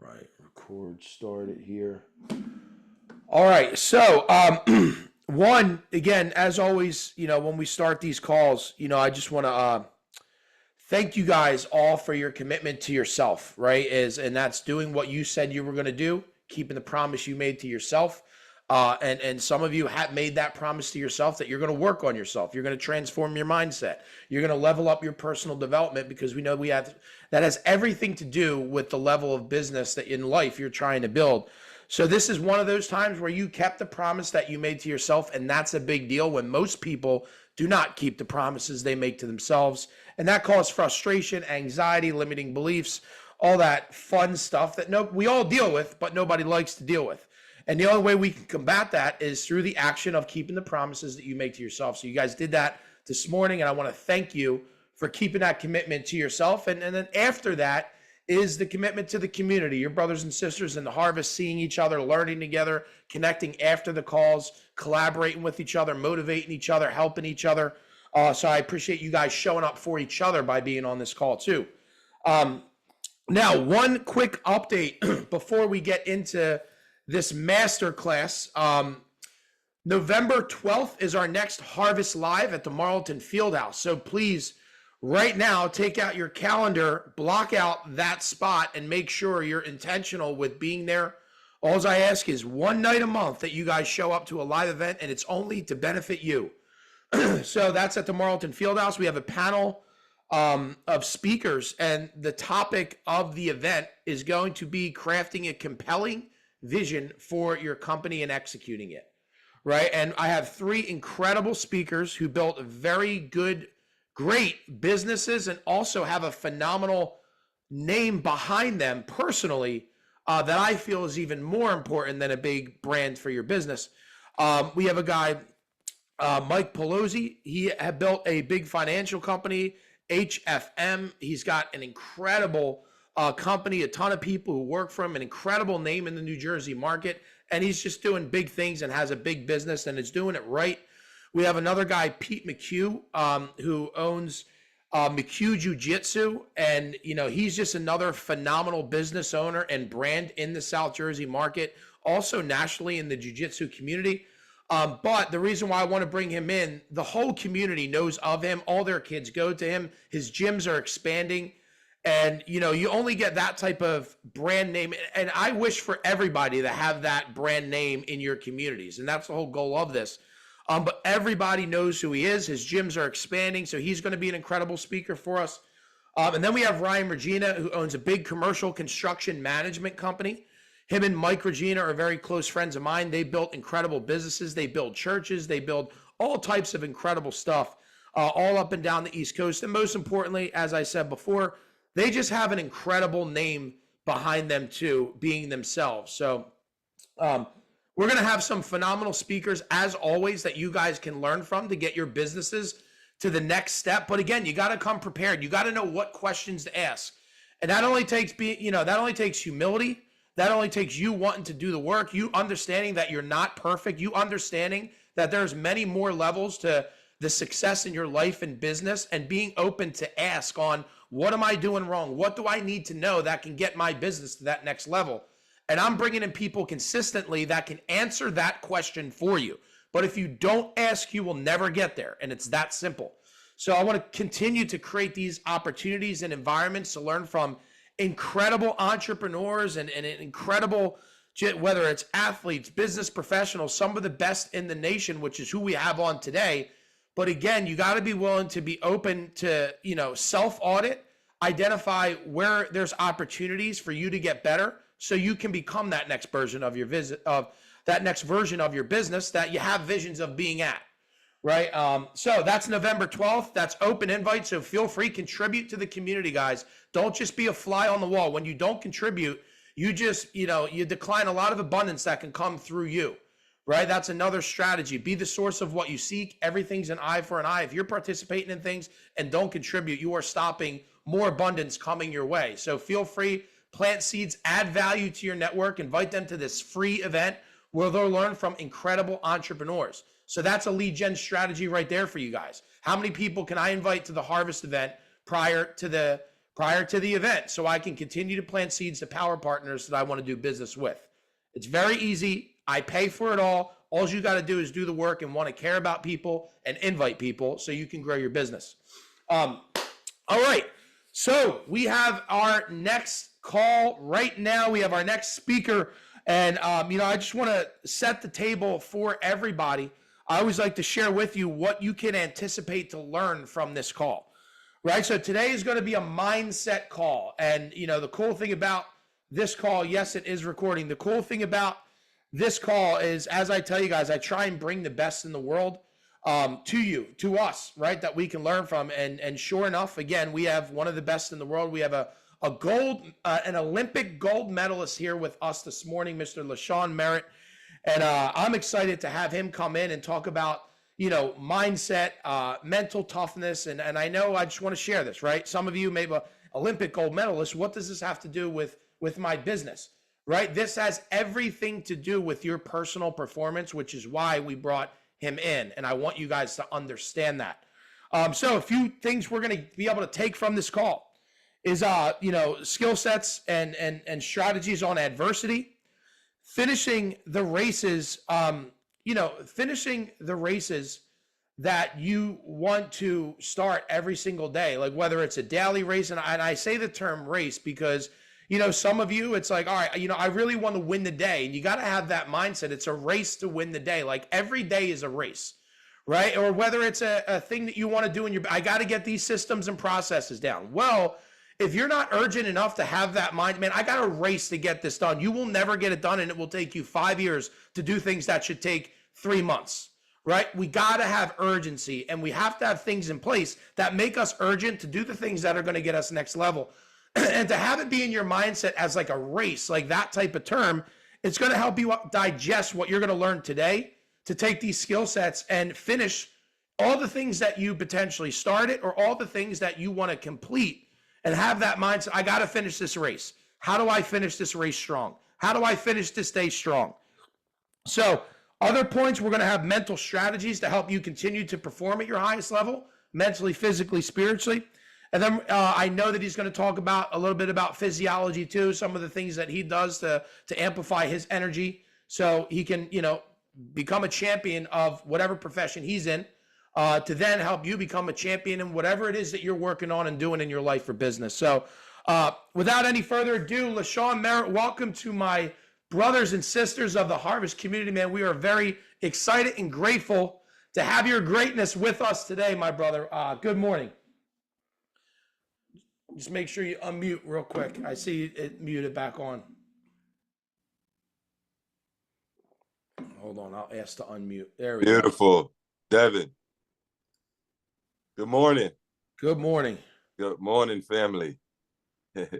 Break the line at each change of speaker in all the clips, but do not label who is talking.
Right, record started here. All right, so one again, as always, when we start these calls, I just want to thank you guys all for your commitment to yourself, right? And that's doing what you said you were going to do, keeping the promise you made to yourself. And some of you have made that promise to yourself that you're going to work on yourself. You're going to transform your mindset. You're going to level up your personal development because we know that has everything to do with the level of business that in life you're trying to build. So this is one of those times where you kept the promise that you made to yourself, and that's a big deal when most people do not keep the promises they make to themselves. And that causes frustration, anxiety, limiting beliefs, all that fun stuff that we all deal with, but nobody likes to deal with. And the only way we can combat that is through the action of keeping the promises that you make to yourself. So you guys did that this morning, and I want to thank you for keeping that commitment to yourself. And then after that is the commitment to the community, your brothers and sisters in the harvest, seeing each other, learning together, connecting after the calls, collaborating with each other, motivating each other, helping each other. So I appreciate you guys showing up for each other by being on this call too. Now, one quick update before we get into this masterclass. November 12th is our next Harvest Live at the Marlton Fieldhouse. So please, right now, take out your calendar, block out that spot, and make sure you're intentional with being there. All I ask is one night a month that you guys show up to a live event, and it's only to benefit you. So that's at the Marlton Fieldhouse. We have a panel of speakers, and the topic of the event is going to be crafting a compelling vision for your company and executing it, right? And I have three incredible speakers who built very good, great businesses and also have a phenomenal name behind them personally that I feel is even more important than a big brand for your business. We have a guy, Mike Pelosi. He had built a big financial company, HFM. He's got an incredible company, a ton of people who work for him, an incredible name in the New Jersey market, and he's just doing big things and has a big business and is doing it right. We have another guy, Pete McHugh, who owns McHugh Jiu-Jitsu, and he's just another phenomenal business owner and brand in the South Jersey market, also nationally in the jiu-jitsu community. But the reason why I want to bring him in, the whole community knows of him. All their kids go to him. His gyms are expanding. And, you only get that type of brand name. And I wish for everybody to have that brand name in your communities. And that's the whole goal of this. But everybody knows who he is. His gyms are expanding. So he's going to be an incredible speaker for us. And then we have Ryan Regina, who owns a big commercial construction management company. Him and Mike Regina are very close friends of mine. They built incredible businesses. They build churches. They build all types of incredible stuff all up and down the East Coast. And most importantly, as I said before, they just have an incredible name behind them too, being themselves. So we're going to have some phenomenal speakers, as always, that you guys can learn from to get your businesses to the next step. But again, you got to come prepared. You got to know what questions to ask. And that only takes that only takes humility. That only takes you wanting to do the work, you understanding that you're not perfect, you understanding that there's many more levels to the success in your life and business, and being open to ask on, what am I doing wrong? What do I need to know that can get my business to that next level? And I'm bringing in people consistently that can answer that question for you. But if you don't ask, you will never get there. And it's that simple. So I want to continue to create these opportunities and environments to learn from incredible entrepreneurs and incredible, whether it's athletes, business professionals, some of the best in the nation, which is who we have on today. But again, you got to be willing to be open to, self-audit, identify where there's opportunities for you to get better so you can become that next version of your business that you have visions of being at, right? So that's November 12th. That's open invite. So feel free, contribute to the community, guys. Don't just be a fly on the wall. When you don't contribute, you just, you decline a lot of abundance that can come through you. Right? That's another strategy. Be the source of what you seek. Everything's an eye for an eye. If you're participating in things and don't contribute, you are stopping more abundance coming your way. So feel free, plant seeds, add value to your network, invite them to this free event where they'll learn from incredible entrepreneurs. So that's a lead gen strategy right there for you guys. How many people can I invite to the Harvest event prior to the prior to the event so I can continue to plant seeds to power partners that I want to do business with. It's very easy. I pay for it all. All you got to do is do the work and want to care about people and invite people so you can grow your business. All right. So we have our next call right now. We have our next speaker. And, I just want to set the table for everybody. I always like to share with you what you can anticipate to learn from this call, right? So today is going to be a mindset call. And, the cool thing about this call, yes, it is recording. The cool thing about this call is, as I tell you guys, I try and bring the best in the world to you, to us, right? That we can learn from. And sure enough, again, we have one of the best in the world. We have an Olympic gold medalist here with us this morning, Mr. LaShawn Merritt. And I'm excited to have him come in and talk about, mindset, mental toughness. And I know I just want to share this, right? Some of you may be Olympic gold medalist. What does this have to do with my business, right? This has everything to do with your personal performance, which is why we brought him in. And I want you guys to understand that. So a few things we're going to be able to take from this call is, skill sets and strategies on adversity, finishing the races, that you want to start every single day, like whether it's a daily race. And I say the term race because, some of you, it's like, all right, I really want to win the day. And you got to have that mindset. It's a race to win the day. Like every day is a race, right? Or whether it's a thing that you want to do I got to get these systems and processes down. Well, if you're not urgent enough to have that mind, man, I got a race to get this done. You will never get it done, and it will take you 5 years to do things that should take 3 months, right? We got to have urgency, and we have to have things in place that make us urgent to do the things that are going to get us next level. And to have it be in your mindset as like a race, like that type of term, it's going to help you digest what you're going to learn today to take these skill sets and finish all the things that you potentially started or all the things that you want to complete. And have that mindset, I got to finish this race. How do I finish this race strong? How do I finish this day strong? So other points, we're going to have mental strategies to help you continue to perform at your highest level, mentally, physically, spiritually. And then I know that he's going to talk about a little bit about physiology too, some of the things that he does to amplify his energy so he can, become a champion of whatever profession he's in. To then help you become a champion in whatever it is that you're working on and doing in your life or business. So without any further ado, LaShawn Merritt, welcome to my brothers and sisters of the Harvest community, man. We are very excited and grateful to have your greatness with us today, my brother. Good morning. Just make sure you unmute real quick. I see it muted back on. Hold on, I'll ask to unmute. There we go.
Beautiful. Devin. Good morning.
Good morning.
Good morning, family.
Let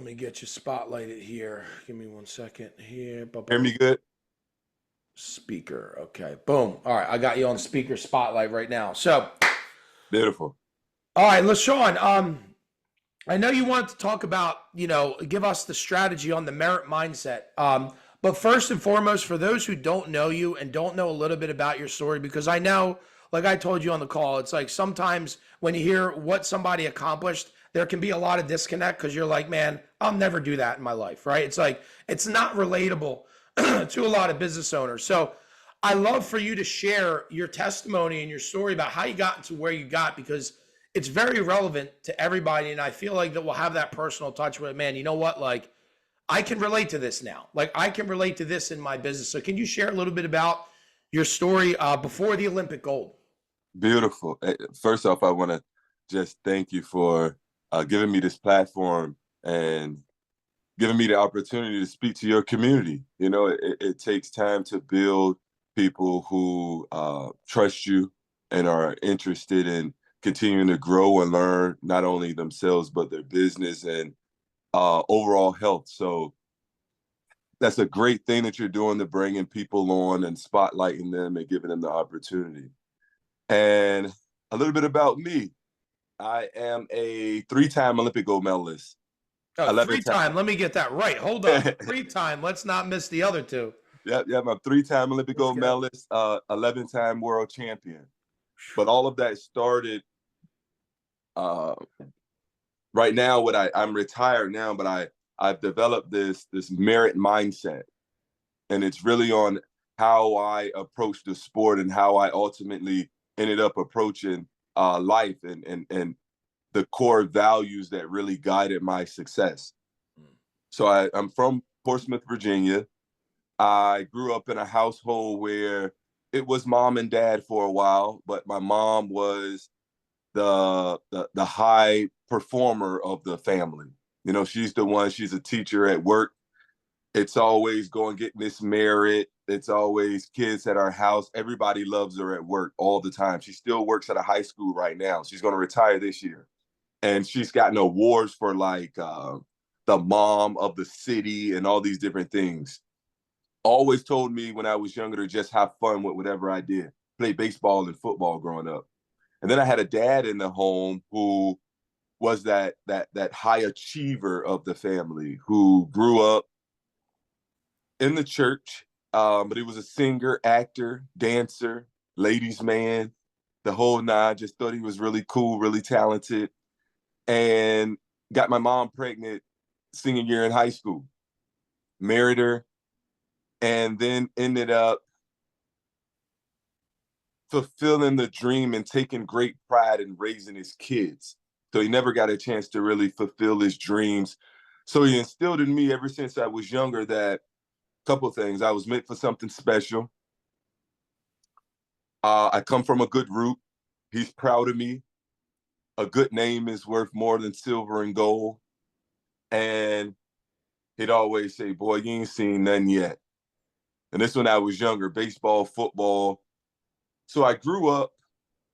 me get you spotlighted here. Give me 1 second here.
Hear me good?
Speaker. Okay. Boom. All right. I got you on speaker spotlight right now. So
beautiful.
All right, LaShawn. I know you wanted to talk about, give us the strategy on the merit mindset. But first and foremost, for those who don't know you and don't know a little bit about your story, because I know, like I told you on the call, it's like sometimes when you hear what somebody accomplished, there can be a lot of disconnect because you're like, man, I'll never do that in my life, right? It's like, it's not relatable to a lot of business owners. So I love for you to share your testimony and your story about how you got to where you got, because it's very relevant to everybody. And I feel like that we'll have that personal touch with, man, you know what? Like, I can relate to this now. Like, I can relate to this in my business. So can you share a little bit about your story before the Olympic gold?
Beautiful. First off, I want to just thank you for giving me this platform and giving me the opportunity to speak to your community. It takes time to build people who trust you and are interested in continuing to grow and learn, not only themselves, but their business and overall health. So that's a great thing that you're doing, to bringing people on and spotlighting them and giving them the opportunity. And a little bit about me. I am a 3-time Olympic gold medalist.
Oh, 3-time. Let me get that right. Hold on. 3-time. Let's not miss the other two.
Yeah, I'm a 3-time Olympic gold medalist, 11-time world champion. But all of that started right now, I'm retired now, but I've developed this merit mindset, and it's really on how I approach the sport and how I ultimately ended up approaching life and the core values that really guided my success. So I'm from Portsmouth, Virginia. I grew up in a household where it was mom and dad for a while, but my mom was the high performer of the family. You know, she's the one, she's a teacher at work. It's always going get Miss Merritt. It's always kids at our house. Everybody loves her at work all the time. She still works at a high school right now. She's going to retire this year. And she's gotten awards for like the mom of the city and all these different things. Always told me when I was younger to just have fun with whatever I did. Play baseball and football growing up. And then I had a dad in the home who was that high achiever of the family, who grew up in the church, but he was a singer, actor, dancer, ladies' man, the whole nine. Just thought he was really cool, really talented, and got my mom pregnant senior year in high school. Married her, and then ended up fulfilling the dream and taking great pride in raising his kids. So he never got a chance to really fulfill his dreams. So he instilled in me ever since I was younger that couple of things. I was meant for something special. I come from a good root. He's proud of me. A good name is worth more than silver and gold. And he'd always say, boy, you ain't seen nothing yet. And this when I was younger, baseball, football. So I grew up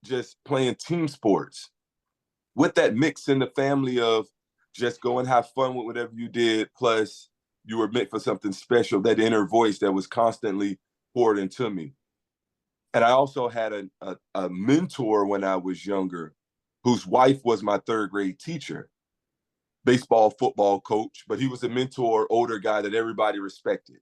just playing team sports with that mix in the family of just go and have fun with whatever you did, plus you were meant for something special, that inner voice that was constantly poured into me. And I also had a mentor when I was younger, whose wife was my third grade teacher, baseball, football coach, but he was a mentor, older guy that everybody respected.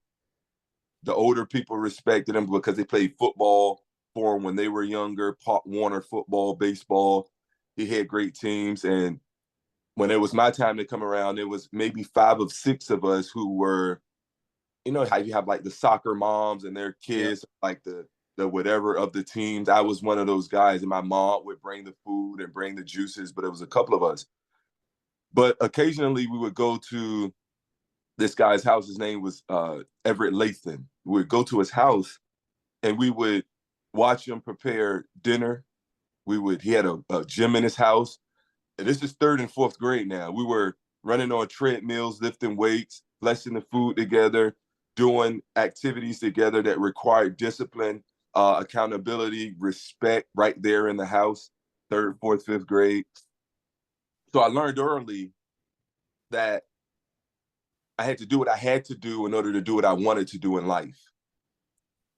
The older people respected him because they played football for him when they were younger, Pop Warner football, baseball. He had great teams. And when it was my time to come around, it was maybe 5 of 6 of us who were, you know, how you have like the soccer moms and their kids, like the whatever of the teams. I was one of those guys, and my mom would bring the food and bring the juices, but it was a couple of us. But occasionally we would go to this guy's house. His name was Everett Lathan. We would go to his house and we would watch him prepare dinner. He had a gym in his house. And this is 3rd and 4th grade now. We were running on treadmills, lifting weights, blessing the food together, doing activities together that required discipline, accountability, respect right there in the house, 3rd, 4th, 5th grade. So I learned early that I had to do what I had to do in order to do what I wanted to do in life.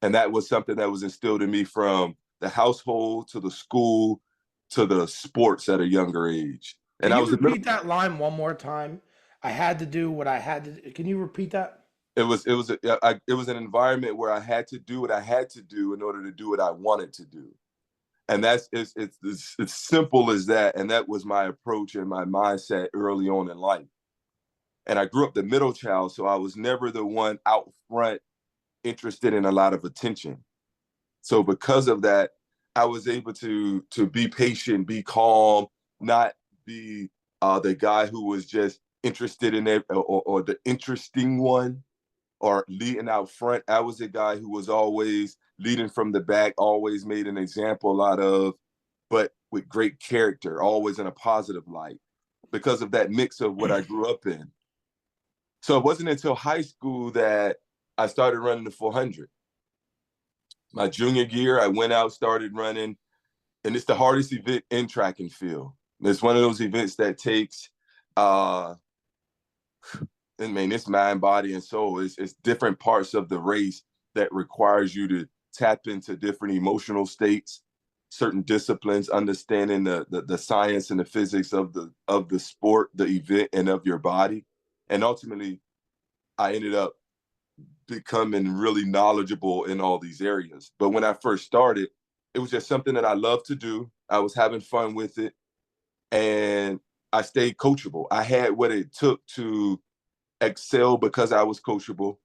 And that was something that was instilled in me from the household to the school to the sports at a younger age.
Can
And I
you
was in middle.
repeat that line one more time? I had to do what I had to do. Can you repeat that?
It was an environment where I had to do what I had to do in order to do what I wanted to do. And it's simple as that. And that was my approach and my mindset early on in life. And I grew up the middle child, so I was never the one out front interested in a lot of attention. So because of that, I was able to be patient, be calm, not be the guy who was just interested in it, or the interesting one, or leading out front. I was a guy who was always leading from the back, always made an example out of, but with great character, always in a positive light, because of that mix of what I grew up in. So it wasn't until high school that I started running the 400. My junior year, I went out, started running, and it's the hardest event in track and field. It's one of those events that takes, it's mind, body, and soul. It's different parts of the race that requires you to tap into different emotional states, certain disciplines, understanding the science and the physics of the sport, the event, and of your body. And ultimately, I ended up becoming really knowledgeable in all these areas. But when I first started, it was just something that I loved to do. I was having fun with it. And I stayed coachable. I had what it took to excel because I was coachable.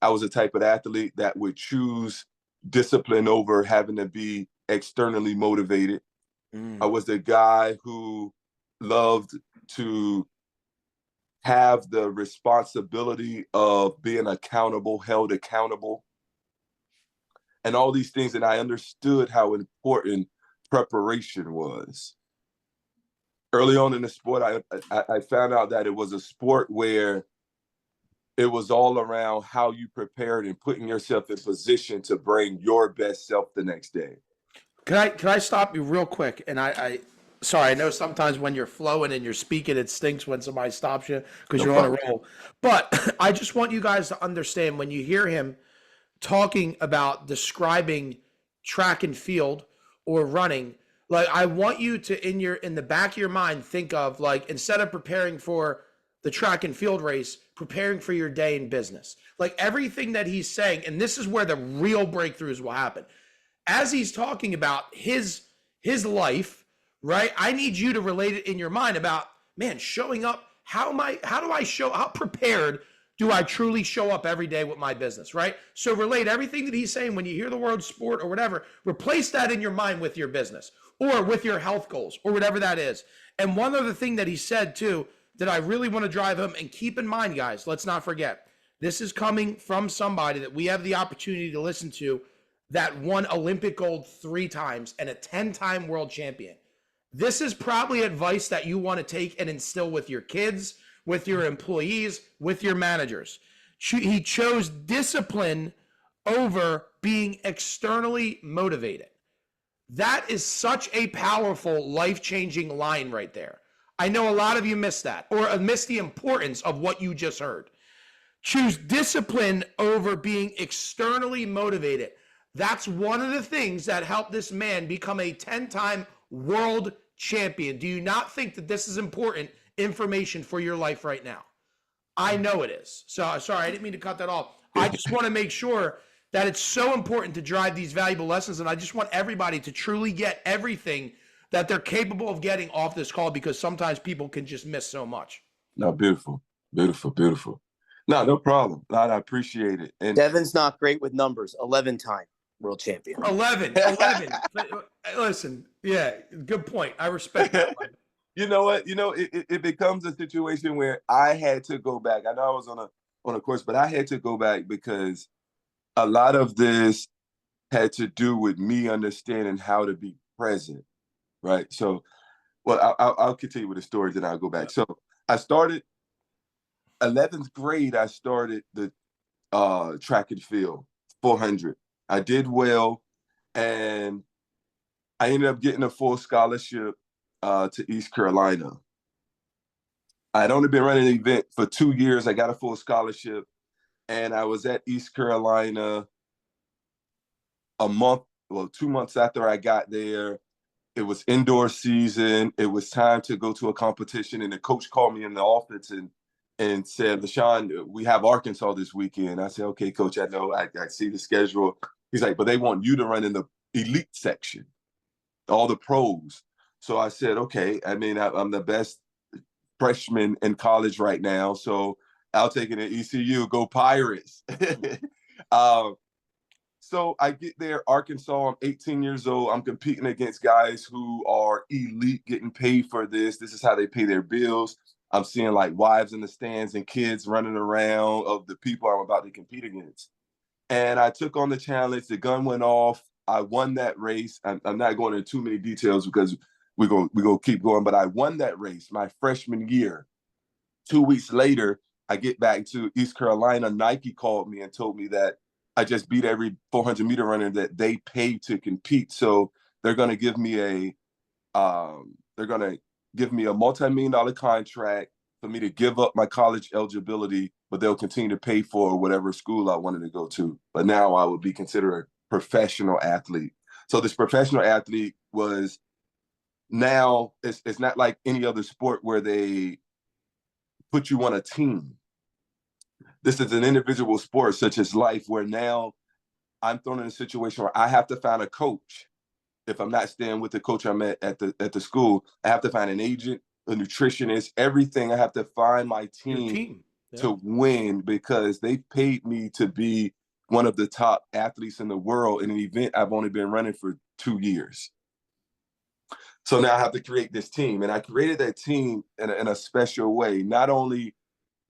I was a type of athlete that would choose discipline over having to be externally motivated. I was the guy who loved to have the responsibility of being accountable, held accountable, and all these things. And I understood how important preparation was. Early on in the sport, I found out that it was a sport where it was all around how you prepared and putting yourself in position to bring your best self the next day.
Can I stop you real quick? And I sorry, I know sometimes when you're flowing and you're speaking, it stinks when somebody stops you because
No
you're on a
problem.
roll. But I just want you guys to understand when you hear him talking about describing track and field or running, like I want you to in the back of your mind think of, like, instead of preparing for the track and field race, preparing for your day in business. Like everything that he's saying, and this is where the real breakthroughs will happen. As he's talking about his life, right? I need you to relate it in your mind about, man, showing up. How prepared do I truly show up every day with my business, right? So relate everything that he's saying when you hear the word sport or whatever, replace that in your mind with your business or with your health goals or whatever that is. And one other thing that he said too, that I really want to drive home, and keep in mind, guys, let's not forget, this is coming from somebody that we have the opportunity to listen to that won Olympic gold 3 times and a 10-time world champion. This is probably advice that you want to take and instill with your kids, with your employees, with your managers. He chose discipline over being externally motivated. That is such a powerful, life-changing line right there. I know a lot of you missed that or missed the importance of what you just heard. Choose discipline over being externally motivated. That's one of the things that helped this man become a 10-time world champion. Do you not think that this is important information for your life right now? I know it is. So sorry, I didn't mean to cut that off. I just want to make sure that it's so important to drive these valuable lessons. And I just want everybody to truly get everything that they're capable of getting off this call, because sometimes people can just miss so much.
No, beautiful, beautiful, beautiful. No, no problem. I appreciate it. And
Devin's not great with numbers. 11-time world champion.
11. Listen, yeah, good point. I respect that one.
You know what? You know, it becomes a situation where I had to go back. I know I was on a course, but I had to go back because a lot of this had to do with me understanding how to be present, right? So, well, I'll continue with the story, then I'll go back. So I started 11th grade. I started the track and field 400. I did well, and I ended up getting a full scholarship to East Carolina. I'd only been running the event for 2 years. I got a full scholarship, and I was at East Carolina a month, well, 2 months after I got there. It was indoor season. It was time to go to a competition, and the coach called me in the office and said, "LaShawn, we have Arkansas this weekend." I said, "Okay, coach, I know. I see the schedule." He's like, "But they want you to run in the elite section, all the pros." So I said, "Okay, I mean, I'm the best freshman in college right now, so I'll take it at ECU. Go Pirates." So I get there, Arkansas. I'm 18 years old. I'm competing against guys who are elite, getting paid for this. This is how they pay their bills. I'm seeing like wives in the stands and kids running around of the people I'm about to compete against. And I took on the challenge. The gun went off. I won that race. I'm not going into too many details because we're gonna keep going, but I won that race my freshman year. 2 weeks later, I get back to East Carolina. Nike called me and told me that I just beat every 400-meter runner that they pay to compete. So they're going to give me a multi-million-dollar contract for me to give up my college eligibility, but they'll continue to pay for whatever school I wanted to go to. But now I would be considered a professional athlete. So this professional athlete was now it's not like any other sport where they put you on a team. This is an individual sport such as life, where now I'm thrown in a situation where I have to find a coach. If I'm not staying with the coach I'm at the school, I have to find an agent. a nutritionist, everything. I have to find my
Your
team
team. Yeah.
to win because they paid me to be one of the top athletes in the world in an event I've only been running for 2 years. So now I have to create this team. And I created that team in a special way, not only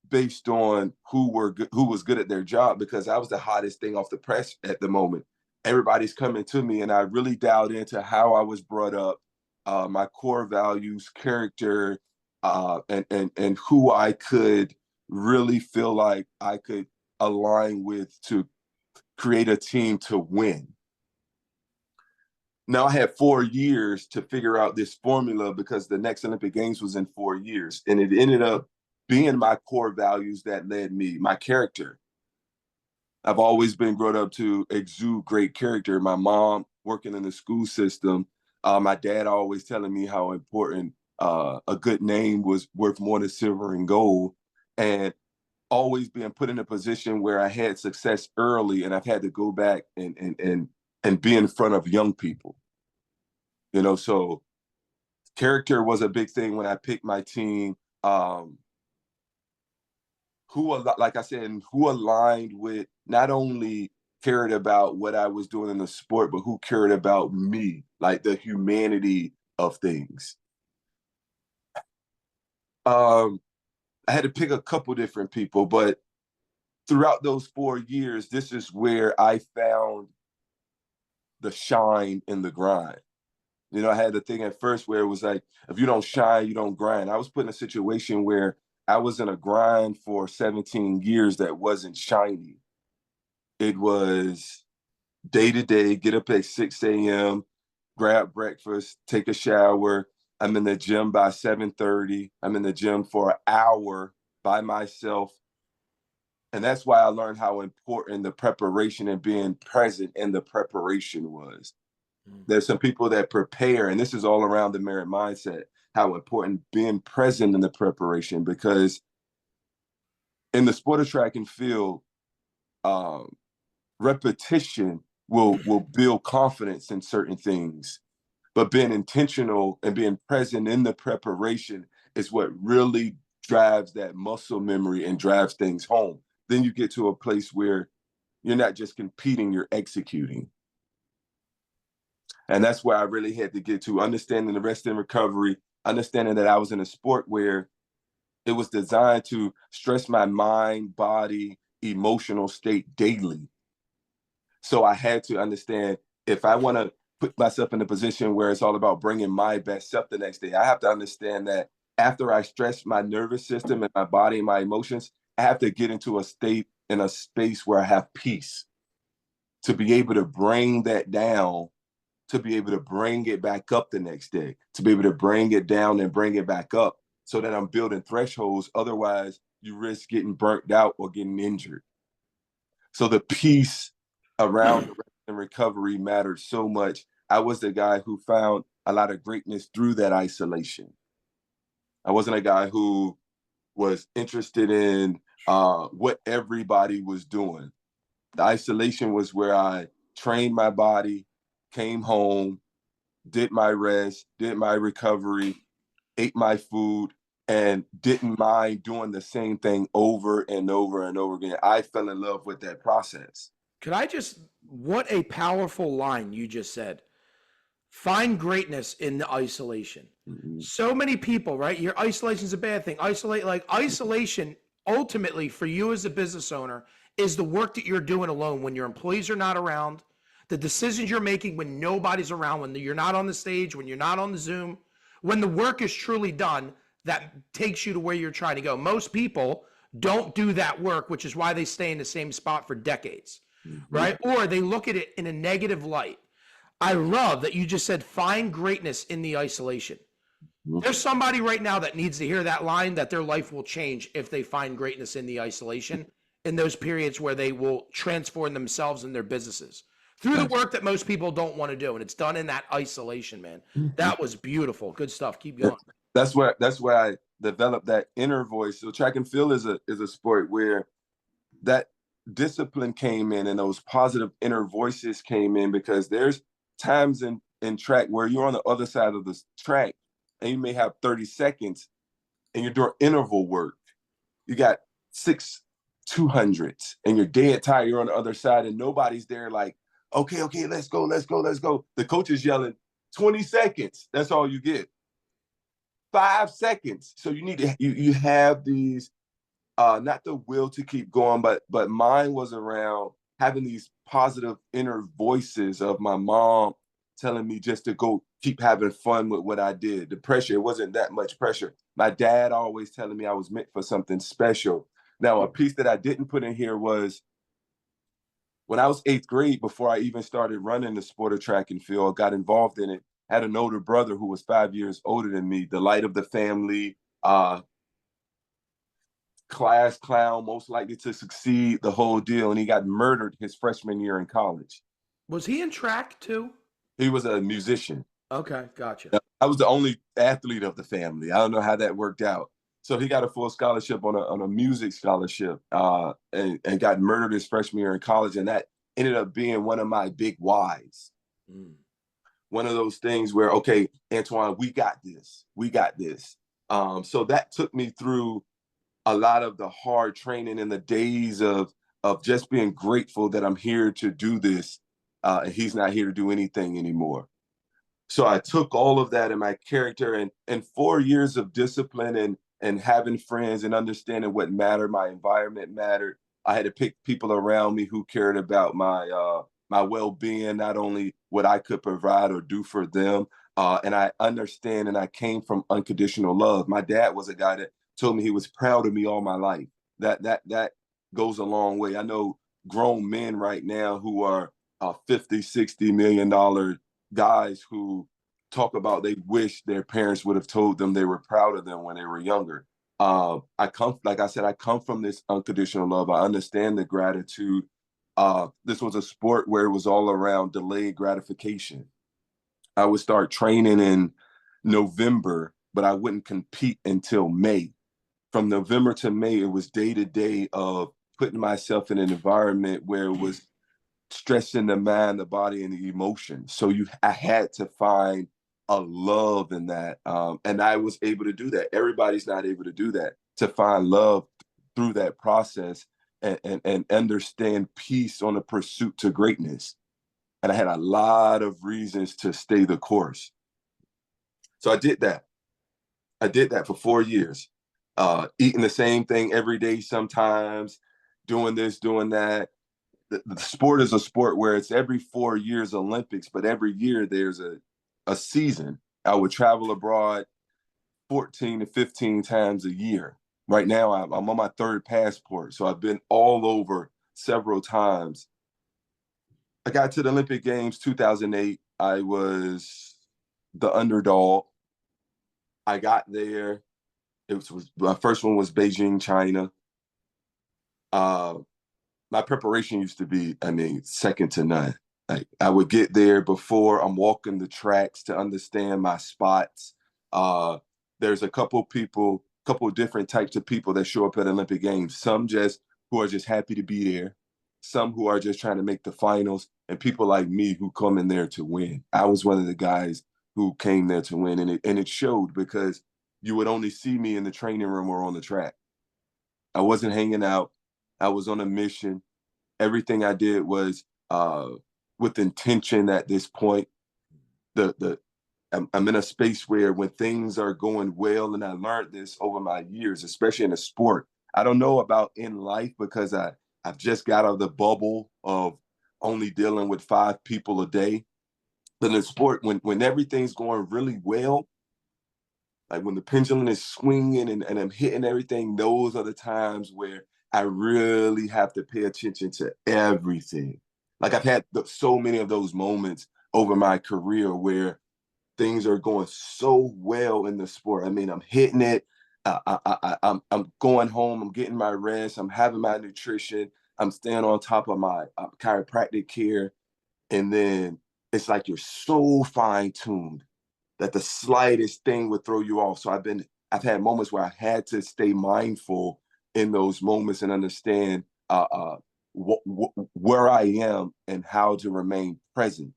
based on who was good at their job, because I was the hottest thing off the press at the moment. Everybody's coming to me, and I really dialed into how I was brought up, my core values, character, and who I could really feel like I could align with to create a team to win. Now I had 4 years to figure out this formula because the next Olympic Games was in 4 years. And it ended up being my core values that led me, my character. I've always been brought up to exude great character. My mom working in the school system, my dad always telling me how important a good name was worth more than silver and gold. And always being put in a position where I had success early, and I've had to go back and be in front of young people. You know, so character was a big thing when I picked my team. Like I said, who aligned with, not only cared about what I was doing in the sport, but who cared about me, like the humanity of things. I had to pick a couple different people, but throughout those 4 years, this is where I found the shine in the grind. You know, I had the thing at first where it was like, if you don't shine, you don't grind. I was put in a situation where I was in a grind for 17 years that wasn't shiny. It was day to day, get up at 6 a.m., grab breakfast, take a shower. I'm in the gym by 7:30. I'm in the gym for an hour by myself. And that's why I learned how important the preparation and being present in the preparation was. There's some people that prepare, and this is all around the Merritt mindset, how important being present in the preparation, because in the sport of track and field, repetition will build confidence in certain things, but being intentional and being present in the preparation is what really drives that muscle memory and drives things home. Then you get to a place where you're not just competing, you're executing. And that's where I really had to get to, understanding the rest and recovery, understanding that I was in a sport where it was designed to stress my mind, body, emotional state daily. So I had to understand, if I want to put myself in a position where it's all about bringing my best self the next day, I have to understand that after I stress my nervous system and my body and my emotions, I have to get into a state in a space where I have peace to be able to bring that down, to be able to bring it back up the next day, to be able to bring it down and bring it back up, so that I'm building thresholds. Otherwise, you risk getting burnt out or getting injured. So the peace around the rest and recovery mattered so much. I was the guy who found a lot of greatness through that isolation. I wasn't a guy who was interested in what everybody was doing. The isolation was where I trained my body, came home, did my rest, did my recovery, ate my food, and didn't mind doing the same thing over and over and over again. I fell in love with that process.
What a powerful line you just said. Find greatness in the isolation.
Mm-hmm.
So many people, right? Your isolation is a bad thing. Isolation ultimately for you as a business owner is the work that you're doing alone when your employees are not around, the decisions you're making when nobody's around, when you're not on the stage, when you're not on the Zoom, when the work is truly done that takes you to where you're trying to go. Most people don't do that work, which is why they stay in the same spot for decades, right? Or they look at it in a negative light. I love that you just said, find greatness in the isolation. There's somebody right now that needs to hear that line, that their life will change if they find greatness in the isolation, in those periods where they will transform themselves and their businesses through the work that most people don't want to do. And it's done in that isolation, man. That was beautiful. Good stuff. Keep going.
That's where I developed that inner voice. So track and field is a sport where that discipline came in and those positive inner voices came in, because there's times in track where you're on the other side of the track and you may have 30 seconds and you're doing interval work. You got 6 200s and you're dead tired. You're on the other side and nobody's there like, okay, let's go. The coach is yelling 20 seconds. That's all you get. 5 seconds. So you need to, you have these, not the will to keep going, but mine was around having these positive inner voices of my mom telling me just to go keep having fun with what I did. The pressure, it wasn't that much pressure. My dad always telling me I was meant for something special. Now, a piece that I didn't put in here was when I was 8th grade, before I even started running the sport of track and field, got involved in it, had an older brother who was 5 years older than me, the light of the family, class clown, most likely to succeed, the whole deal. And he got murdered his freshman year in college.
Was he in track too?
He was a musician.
Okay, gotcha.
I was the only athlete of the family. I don't know how that worked out. So he got a full scholarship on a music scholarship, and got murdered his freshman year in college. And that ended up being one of my big whys. One of those things where, okay, Antoine, we got this. So that took me through a lot of the hard training and the days of just being grateful that I'm here to do this, and he's not here to do anything anymore. So I took all of that in my character and 4 years of discipline and having friends and understanding what mattered, my environment mattered. I had to pick people around me who cared about my well-being, not only what I could provide or do for them. And I understand, and I came from unconditional love. My dad was a guy that told me he was proud of me all my life. That goes a long way. I know grown men right now who are $50-60 million guys who talk about they wish their parents would have told them they were proud of them when they were younger. Like I said, I come from this unconditional love. I understand the gratitude. This was a sport where it was all around delayed gratification. I would start training in November, but I wouldn't compete until May. From November to May, it was day to day of putting myself in an environment where it was stressing the mind, the body, and the emotion. So I had to find a love in that. And I was able to do that. Everybody's not able to do that, to find love through that process and understand peace on the pursuit to greatness. And I had a lot of reasons to stay the course. So I did that. I did that for 4 years, eating the same thing every day sometimes, doing this, doing that. The sport is a sport where it's every 4 years Olympics, but every year there's a season. I would travel abroad 14 to 15 times a year. Right now, I'm on my 3rd passport, so I've been all over several times. I got to the Olympic Games 2008. I was the underdog. I got there. My first one was Beijing, China. My preparation used to be, second to none. Like I would get there before I'm walking the tracks to understand my spots. There's a couple different types of people that show up at Olympic Games. Some who are just happy to be there. Some who are just trying to make the finals, and people like me who come in there to win. I was one of the guys who came there to win, and it showed because you would only see me in the training room or on the track. I wasn't hanging out. I was on a mission. Everything I did was with intention at this point. I'm in a space where when things are going well, and I learned this over my years, especially in a sport. I don't know about in life because I've just got out of the bubble of only dealing with 5 people a day. But in sport, when everything's going really well, like when the pendulum is swinging and I'm hitting everything, those are the times where I really have to pay attention to everything. Like I've had so many of those moments over my career where things are going so well in the sport. I'm hitting it. I'm going home. I'm getting my rest. I'm having my nutrition. I'm staying on top of my chiropractic care. And then it's like you're so fine-tuned that the slightest thing would throw you off. So I've had moments where I had to stay mindful in those moments and understand where I am and how to remain present.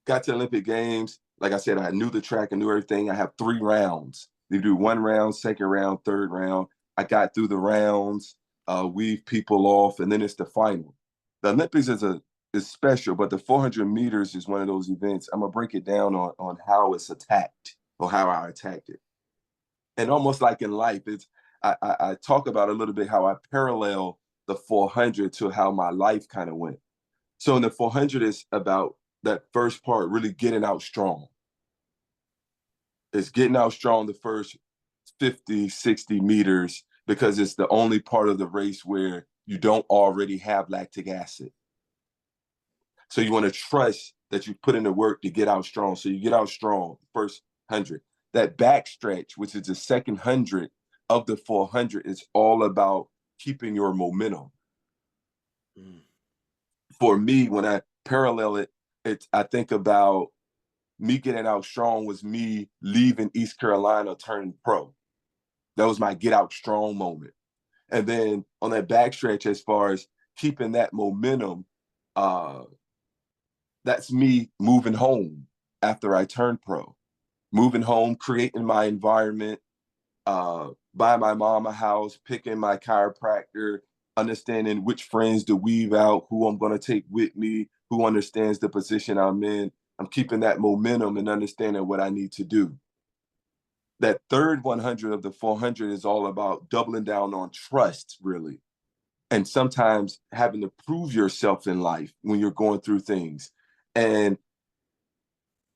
Got to Olympic Games. like I said, I knew the track, I knew everything. I have 3 rounds. They do 1 round, 2nd round, 3rd round. I got through the rounds, weave people off, and then it's the final. The Olympics is special, but the 400 meters is one of those events. I'm gonna break it down on how it's attacked or how I attacked it. And almost like in life, I talk about a little bit how I parallel the 400 to how my life kind of went. So in the 400 is about that first part, really getting out strong. It's getting out strong the first 50, 60 meters because it's the only part of the race where you don't already have lactic acid. So you want to trust that you put in the work to get out strong. So you get out strong, first 100. That back stretch, which is the second 100 of the 400, is all about keeping your momentum. For me, when I parallel it, I think about me getting out strong was me leaving East Carolina, turning pro. That was my get out strong moment. And then on that backstretch, as far as keeping that momentum, that's me moving home after I turned pro. Moving home, creating my environment, buying my mom a house, picking my chiropractor, understanding which friends to weave out, who I'm going to take with me, who understands the position I'm in. I'm keeping that momentum and understanding what I need to do. That third 100 of the 400 is all about doubling down on trust, really. And sometimes having to prove yourself in life when you're going through things. And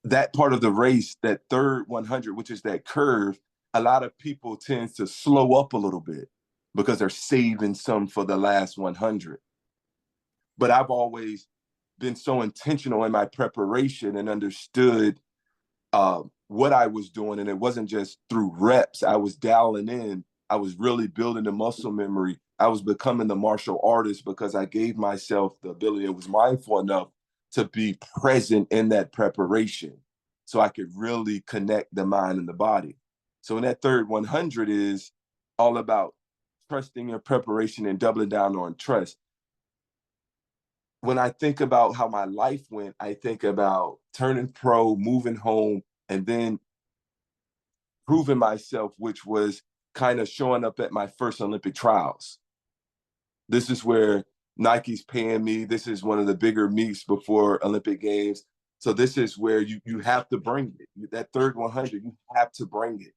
that part of the race, that third 100, which is that curve, a lot of people tend to slow up a little bit because they're saving some for the last 100. But I've always been so intentional in my preparation and understood what I was doing. And it wasn't just through reps. I was dialing in. I was really building the muscle memory. I was becoming the martial artist because I gave myself the ability, I was mindful enough to be present in that preparation so I could really connect the mind and the body. So in that third 100 is all about trusting your preparation and doubling down on trust. When I think about how my life went, I think about turning pro, moving home, and then proving myself, which was kind of showing up at my first Olympic trials. This is where Nike's paying me. This is one of the bigger meets before Olympic Games. So this is where you have to bring it. That third 100, you have to bring it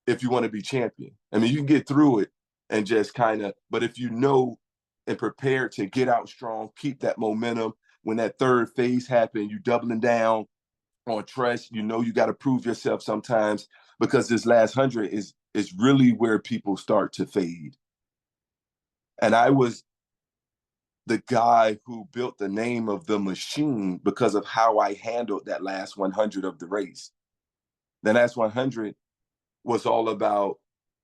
if you want to be champion. I mean, you can get through it and just kind of, but if you know and prepare to get out strong, keep that momentum, when that third phase happens, you doubling down on trust. You know you got to prove yourself sometimes because this last 100 is really where people start to fade. And I was the guy who built the name of the machine because of how I handled that last 100 of the race. The last 100 was all about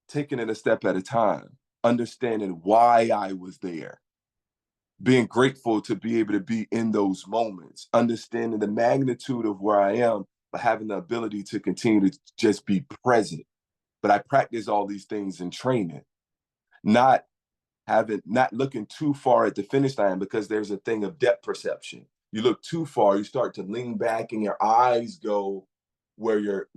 taking it a step at a time, understanding why I was there, being grateful to be able to be in those moments, understanding the magnitude of where I am, but having the ability to continue to just be present. But I practice all these things in training, not looking too far at the finish line because there's a thing of depth perception. You look too far, you start to lean back and your eyes go where your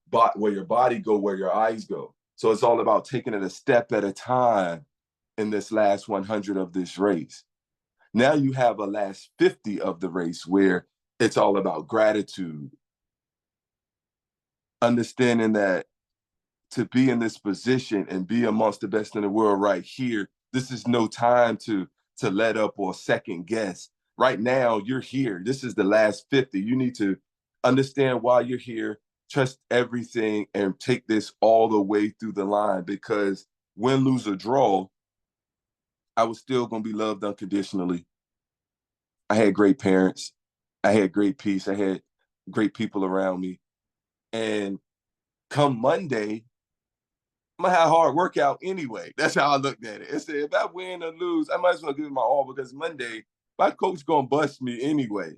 body go, where your eyes go. So it's all about taking it a step at a time in this last 100 of this race. Now you have a last 50 of the race where it's all about gratitude, understanding that to be in this position and be amongst the best in the world right here, this is no time to let up or second guess. Right now, you're here. This is the last 50. You need to understand why you're here, trust everything, and take this all the way through the line because win, lose, or draw, I was still going to be loved unconditionally. I had great parents. I had great peace. I had great people around me. And come Monday, I'm gonna have a hard workout anyway. That's how I looked at it. I said, if I win or lose, I might as well give it my all because Monday, my coach gonna bust me anyway.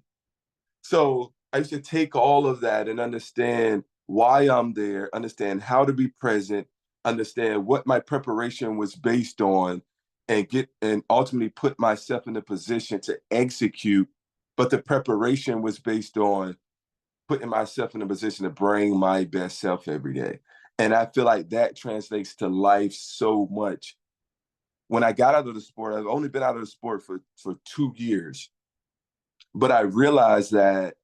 So I used to take all of that and understand why I'm there, understand how to be present, understand what my preparation was based on, and ultimately put myself in a position to execute. But the preparation was based on putting myself in a position to bring my best self every day. And I feel like that translates to life so much. When I got out of the sport, I've only been out of the sport for 2 years, but I realized that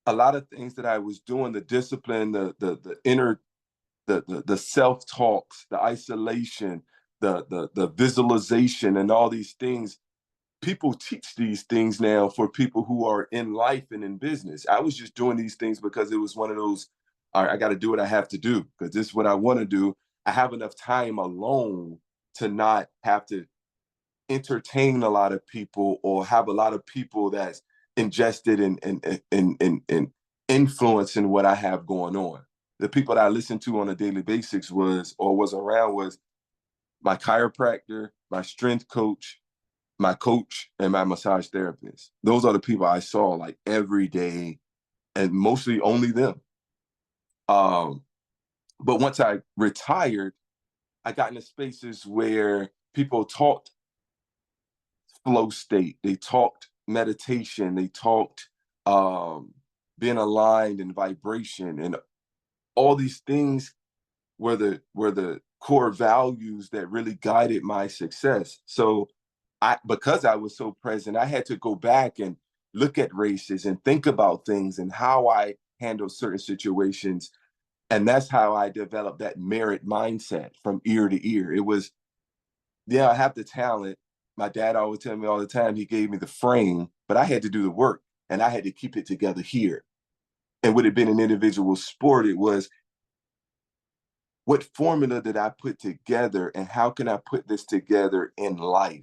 a lot of things that I was doing, the discipline, the inner, the self-talks, the isolation, the visualization, and all these things, people teach these things now for people who are in life and in business. I was just doing these things because it was one of those, all right, I got to do what I have to do because this is what I want to do. I have enough time alone to not have to entertain a lot of people or have a lot of people that's ingested in influencing what I have going on. The people that I listened to on a daily basis was my chiropractor, my strength coach, my coach, and my massage therapist. Those are the people I saw like every day, and mostly only them. But once I retired, I got into spaces where people talked flow state, they talked meditation, they talked being aligned in vibration, and all these things were the core values that really guided my success. So because I was so present, I had to go back and look at races and think about things and how I handle certain situations. And that's how I developed that merit mindset from ear to ear. It was, yeah, I have the talent. My dad always tell me all the time, he gave me the frame, but I had to do the work and I had to keep it together here. And would it have been an individual sport? It was, what formula did I put together and how can I put this together in life?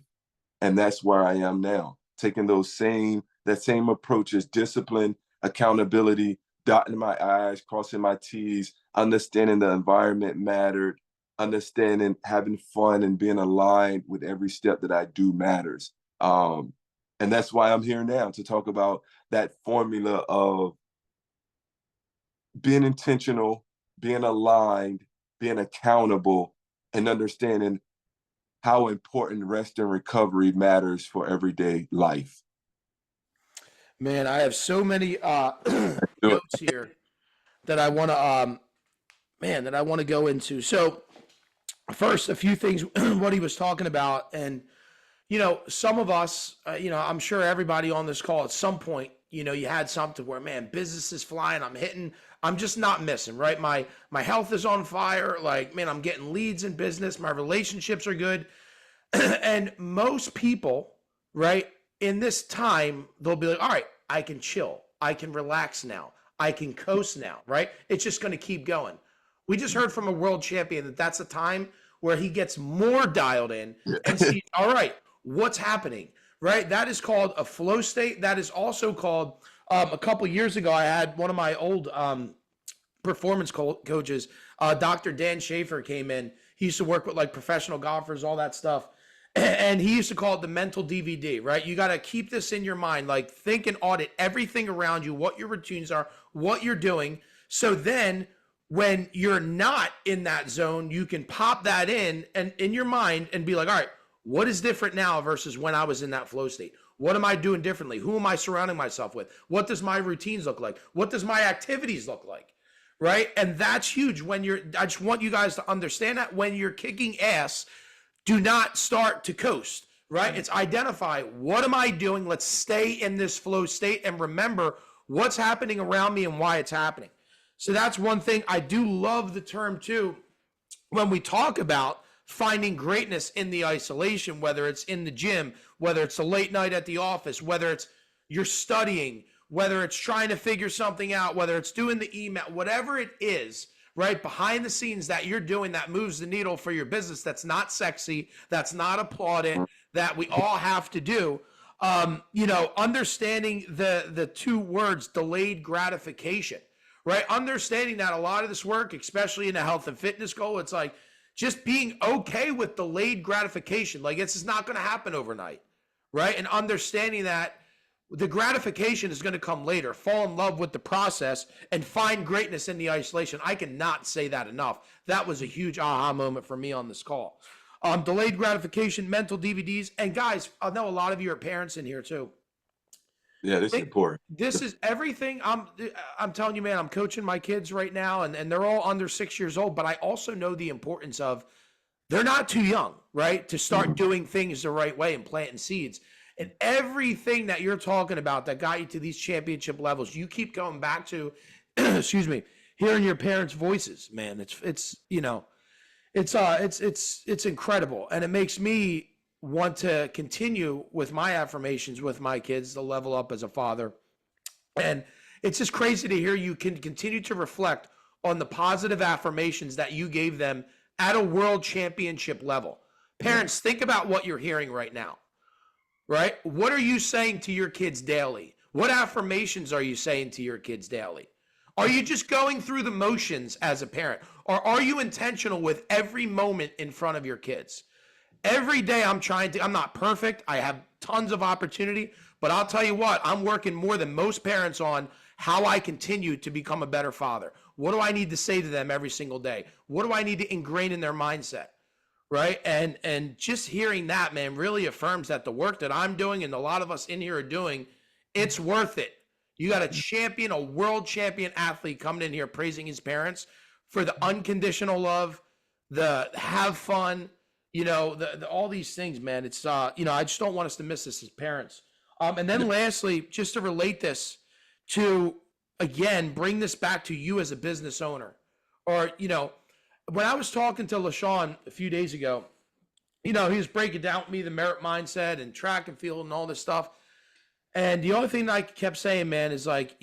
And that's where I am now, taking that same approaches, discipline, accountability, dotting my I's, crossing my T's, understanding the environment mattered, understanding having fun and being aligned with every step that I do matters. And that's why I'm here now to talk about that formula of being intentional, being aligned, being accountable, and understanding how important rest and recovery matters for everyday life.
Man, I have so many notes here that I want to go into. So first, a few things what he was talking about, and some of us, I'm sure everybody on this call at some point, you had something where, man, business is flying, I'm just not missing, right? My health is on fire, like, man, I'm getting leads in business, my relationships are good. And most people, right, in this time, they'll be like, all right, I can chill, I can relax now, I can coast now, right? It's just going to keep going. We just heard from a world champion that that's a time where he gets more dialed in and sees, all right, what's happening, right? That is called a flow state. That is also called, a couple years ago, I had one of my old performance coaches, Dr. Dan Schaefer, came in. He used to work with like professional golfers, all that stuff. And he used to call it the mental DVD, right? You got to keep this in your mind, like think and audit everything around you, what your routines are, what you're doing. So then when you're not in that zone, you can pop that in your mind and be like, all right, what is different now versus when I was in that flow state? What am I doing differently? Who am I surrounding myself with? What does my routines look like? What does my activities look like? Right? And that's huge I just want you guys to understand that when you're kicking ass, do not start to coast, right? It's identify, what am I doing? Let's stay in this flow state and remember what's happening around me and why it's happening. So that's one thing. I do love the term too, when we talk about finding greatness in the isolation, whether it's in the gym, whether it's a late night at the office, whether it's you're studying, whether it's trying to figure something out, whether it's doing the email, whatever it is, right behind the scenes that you're doing that moves the needle for your business, that's not sexy, that's not applauded, that we all have to do. Understanding the two words, delayed gratification, right? Understanding that a lot of this work, especially in a health and fitness goal, it's like just being okay with delayed gratification. Like, it's just not going to happen overnight, right? And understanding that the gratification is going to come later. Fall in love with the process and find greatness in the isolation. I cannot say that enough. That was a huge aha moment for me on this call. Delayed gratification, mental DVDs. And guys, I know a lot of you are parents in here too.
Yeah, this is important.
This is everything. I'm telling you, man, I'm coaching my kids right now, and they're all under 6 years old, but I also know the importance of they're not too young, right, to start doing things the right way and planting seeds. And everything that you're talking about that got you to these championship levels, you keep going back to, excuse me, hearing your parents' voices, man. It's it's incredible, and it makes me want to continue with my affirmations with my kids to level up as a father. And it's just crazy to hear you can continue to reflect on the positive affirmations that you gave them at a world championship level. Parents, think about what you're hearing right now, right? What are you saying to your kids daily? What affirmations are you saying to your kids daily? Are you just going through the motions as a parent? Or are you intentional with every moment in front of your kids? Every day I'm not perfect. I have tons of opportunity, but I'll tell you what, I'm working more than most parents on how I continue to become a better father. What do I need to say to them every single day? What do I need to ingrain in their mindset? Right? And just hearing that, man, really affirms that the work that I'm doing and a lot of us in here are doing, it's worth it. You got a world champion athlete coming in here praising his parents for the unconditional love, the have fun, the all these things, man. It's I just don't want us to miss this as parents. And then lastly, just to relate this to, again, bring this back to you as a business owner. Or, when I was talking to LaShawn a few days ago, he was breaking down with me the Merritt mindset and track and field and all this stuff. And the only thing that I kept saying, man, is like,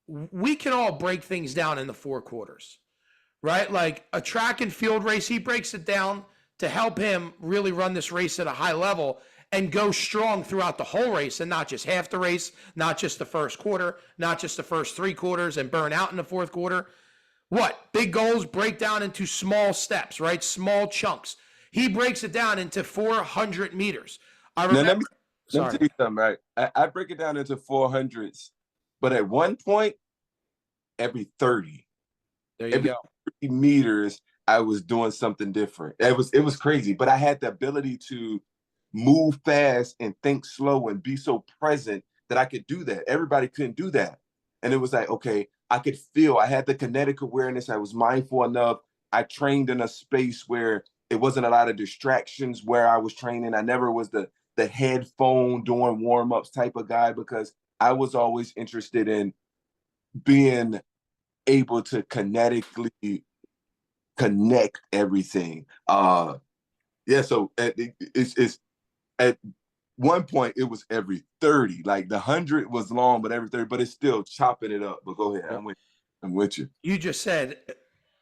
we can all break things down in the 4 quarters, right? Like a track and field race, he breaks it down to help him really run this race at a high level and go strong throughout the whole race and not just half the race, not just the first quarter, not just the first 3 quarters and burn out in the 4th quarter. What? Big goals break down into small steps, right? Small chunks. He breaks it down into 400 meters. I remember.
Let me tell you something, right? I break it down into 400s, but at one point, every 30.
There you go.
30 meters, I was doing something different. It was crazy, but I had the ability to move fast and think slow and be so present that I could do that. Everybody couldn't do that. And it was like, okay, I could feel, I had the kinetic awareness. I was mindful enough. I trained in a space where it wasn't a lot of distractions where I was training. I never was the headphone doing warm-ups type of guy, because I was always interested in being able to kinetically connect everything. So it's at one point it was every 30. Like the 100 was long, but every 30, but it's still chopping it up. But go ahead, I'm with you.
You just said,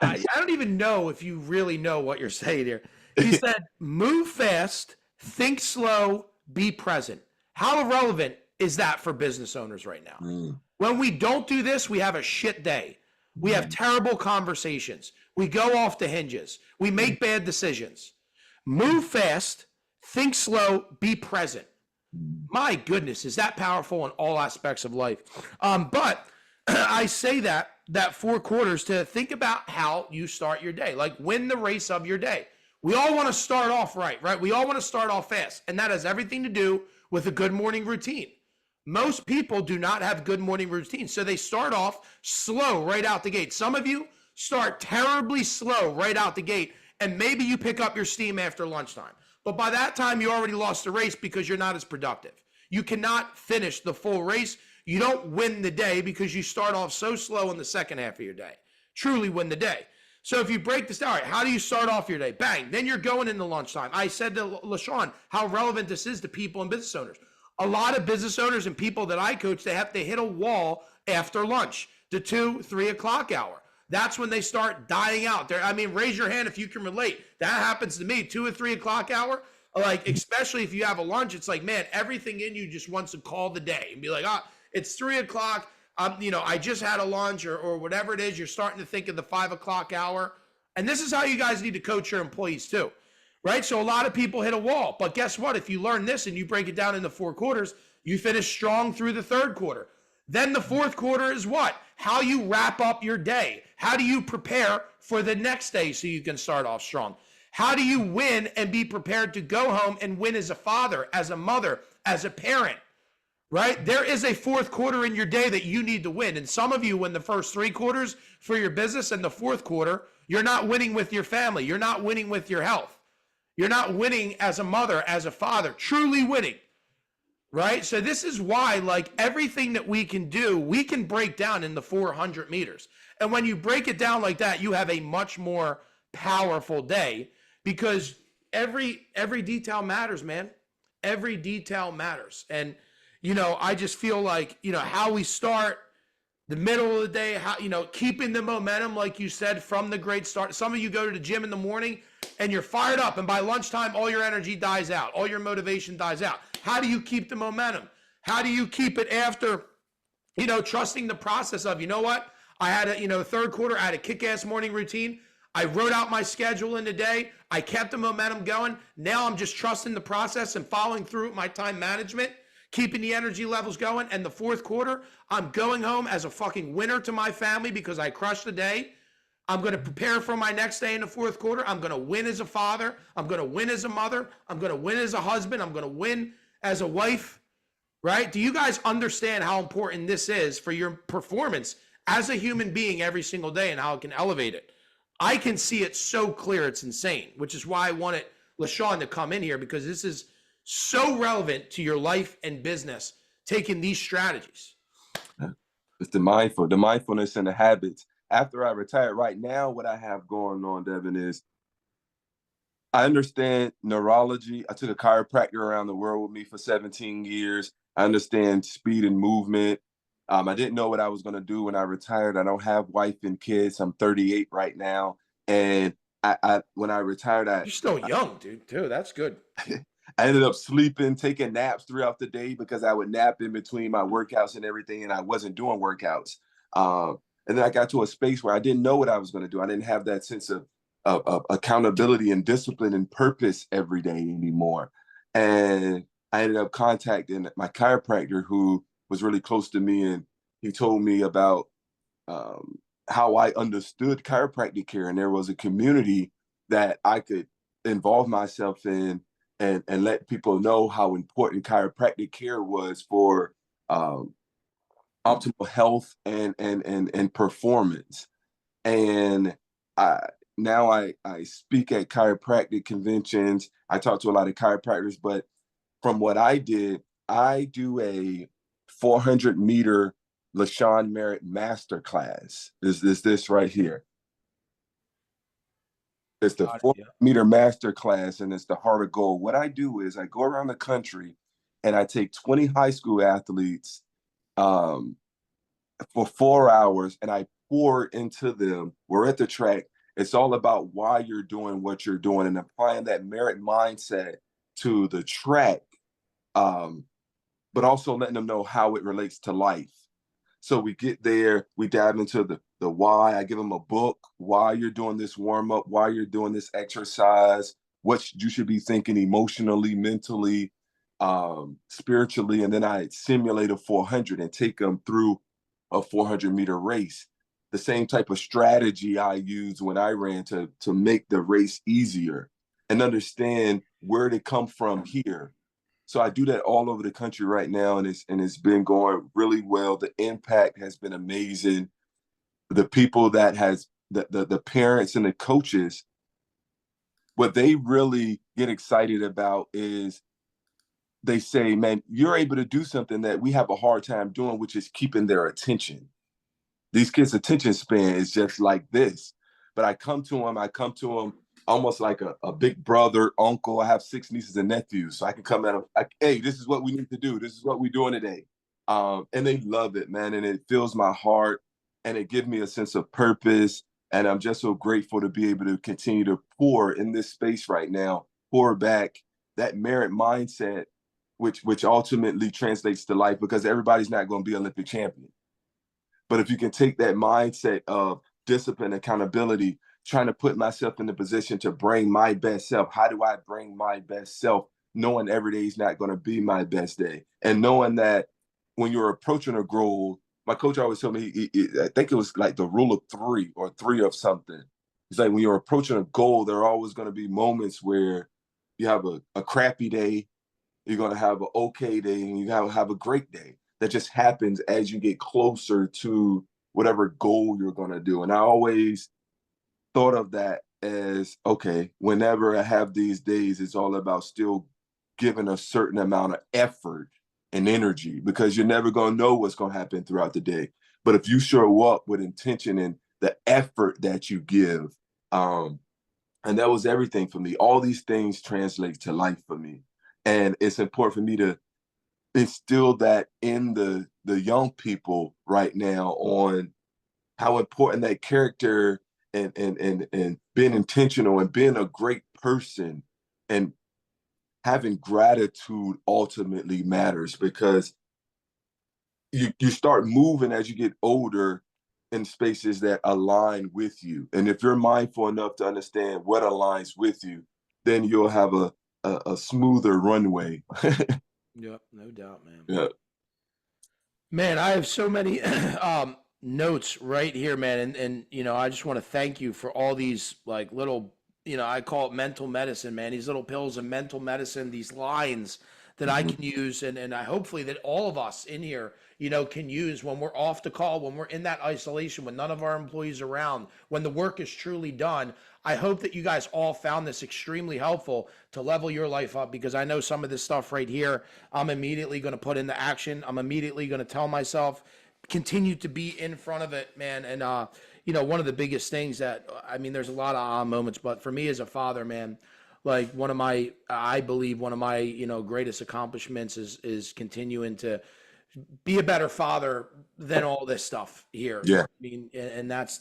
I don't even know if you really know what you're saying here. You said, move fast, think slow, be present. How relevant is that for business owners right now? When we don't do this, we have a shit day. We have terrible conversations. We go off the hinges. We make bad decisions. Move fast, think slow, be present. My goodness, is that powerful in all aspects of life. But I say that 4 quarters to think about how you start your day, like win the race of your day. We all want to start off right? We all want to start off fast, and that has everything to do with a good morning routine. Most people do not have good morning routines, so they start off slow right out the gate. Some of you start terribly slow right out the gate, and maybe you pick up your steam after lunchtime. But by that time, you already lost the race because you're not as productive. You cannot finish the full race. You don't win the day because you start off so slow in the second half of your day. Truly win the day. So if you break this down, all right, how do you start off your day? Bang, then you're going into lunchtime. I said to LaShawn how relevant this is to people and business owners. A lot of business owners and people that I coach, they have to hit a wall after lunch, the 2-3 o'clock hour. That's when they start dying out there. I mean, raise your hand if you can relate. That happens to me, 2 or 3 o'clock hour. Like, especially if you have a lunch, it's like, man, everything in you just wants to call the day and be like, it's 3 o'clock. I just had a lunch or whatever it is. You're starting to think of the 5 o'clock hour. And this is how you guys need to coach your employees too, right? So a lot of people hit a wall, but guess what? If you learn this and you break it down into 4 quarters, you finish strong through the 3rd quarter. Then the 4th quarter is what? How you wrap up your day. How do you prepare for the next day so you can start off strong? How do you win and be prepared to go home and win as a father, as a mother, as a parent? right? There is a fourth quarter in your day that you need to win. And some of you win the first 3 quarters for your business, and the fourth quarter, you're not winning with your family. You're not winning with your health. You're not winning as a mother, as a father, truly winning, right? So this is why, like, everything that we can do, we can break down in the 400 meters. And when you break it down like that, you have a much more powerful day, because every detail matters, man. Every detail matters. And, you know, I just feel like, you know, how we start, the middle of the day, how, you know, keeping the momentum, like you said, from the great start. Some of you go to the gym in the morning and you're fired up, and by lunchtime, all your energy dies out. All your motivation dies out. How do you keep the momentum? How do you keep it after, you know, trusting the process of, you know what? I had a, you know, third quarter, I had a kick-ass morning routine. I wrote out my schedule in the day. I kept the momentum going. Now I'm just trusting the process and following through with my time management, keeping the energy levels going. And the fourth quarter, I'm going home as a fucking winner to my family because I crushed the day. I'm going to prepare for my next day in the fourth quarter. I'm going to win as a father. I'm going to win as a mother. I'm going to win as a husband. I'm going to win as a wife, right? Do you guys understand how important this is for your performance as a human being every single day and how it can elevate it? I can see it so clear. It's insane, which is why I wanted LaShawn to come in here, because this is so relevant to your life and business, taking these strategies.
It's the mindfulness and the habits. After I retired, right now, what I have going on, Devin, is I understand neurology. I took a chiropractor around the world with me for 17 years. I understand speed and movement. I didn't know what I was going to do when I retired. I don't have wife and kids. I'm 38 right now. And when I retired,
You're still young, dude, too. That's good.
I ended up sleeping, taking naps throughout the day, because I would nap in between my workouts and everything, and I wasn't doing workouts. And then I got to a space where I didn't know what I was going to do. I didn't have that sense of accountability and discipline and purpose every day anymore. And I ended up contacting my chiropractor, who was really close to me, and he told me about how I understood chiropractic care, and there was a community that I could involve myself in and let people know how important chiropractic care was for optimal health and performance. And now I speak at chiropractic conventions. I talk to a lot of chiropractors, but from what I did, I do a 400-meter LaShawn Merritt masterclass. Is this right here? It's the 400-meter masterclass, and it's the heart of gold. What I do is I go around the country and I take 20 high school athletes for 4 hours, and I pour into them. We're at the track. It's all about why you're doing what you're doing and applying that merit mindset to the track, but also letting them know how it relates to life. So we get there, we dive into the why. I give them a book, why you're doing this warm-up, why you're doing this exercise, what you should be thinking emotionally, mentally, spiritually, and then I simulate a 400 and take them through a 400-meter race. The same type of strategy I used when I ran to make the race easier and understand where to come from here. So I do that all over the country right now, and it's been going really well. The impact has been amazing. The people that the parents and the coaches, what they really get excited about is they say, man, you're able to do something that we have a hard time doing, which is keeping their attention. These kids' attention span is just like this. But I come to them almost like a big brother, uncle. I have 6 nieces and nephews, so I can come at them like, hey, this is what we need to do. This is what we're doing today. And they love it, man. And it fills my heart, and it gives me a sense of purpose. And I'm just so grateful to be able to continue to pour in this space right now, pour back that merit mindset, which ultimately translates to life, because everybody's not going to be Olympic champion. But if you can take that mindset of discipline, accountability, trying to put myself in the position to bring my best self. How do I bring my best self, knowing every day is not going to be my best day? And knowing that when you're approaching a goal, my coach always told me, I think it was like the rule of 3 or 3 of something. It's like when you're approaching a goal, there are always going to be moments where you have a crappy day, You're going to have an okay day, and you have a great day. That just happens as you get closer to whatever goal you're going to do. And I always thought of that as, okay, whenever I have these days, it's all about still giving a certain amount of effort and energy, because you're never going to know what's going to happen throughout the day. But if you show up with intention and the effort that you give, and that was everything for me. All these things translate to life for me. And it's important for me to instill that in the young people right now, on how important that character and being intentional and being a great person and having gratitude ultimately matters, because you start moving as you get older in spaces that align with you. And if you're mindful enough to understand what aligns with you, then you'll have a smoother runway.
Yep, no doubt, man.
Yeah.
Man, I have so many notes right here, man, and you know, I just want to thank you for all these like little, you know, I call it mental medicine, man. These little pills of mental medicine, these lines that I can use, and I hopefully that all of us in here, you know, can use when we're off the call, when we're in that isolation, when none of our employees are around, when the work is truly done. I hope that you guys all found this extremely helpful to level your life up, because I know some of this stuff right here, I'm immediately going to put into action. I'm immediately going to tell myself, continue to be in front of it, man. And, you know, one of the biggest things that, I mean, there's a lot of moments, but for me as a father, man, like one of my, I believe one of my, you know, greatest accomplishments is continuing to be a better father than all this stuff here.
Yeah.
I mean, and that's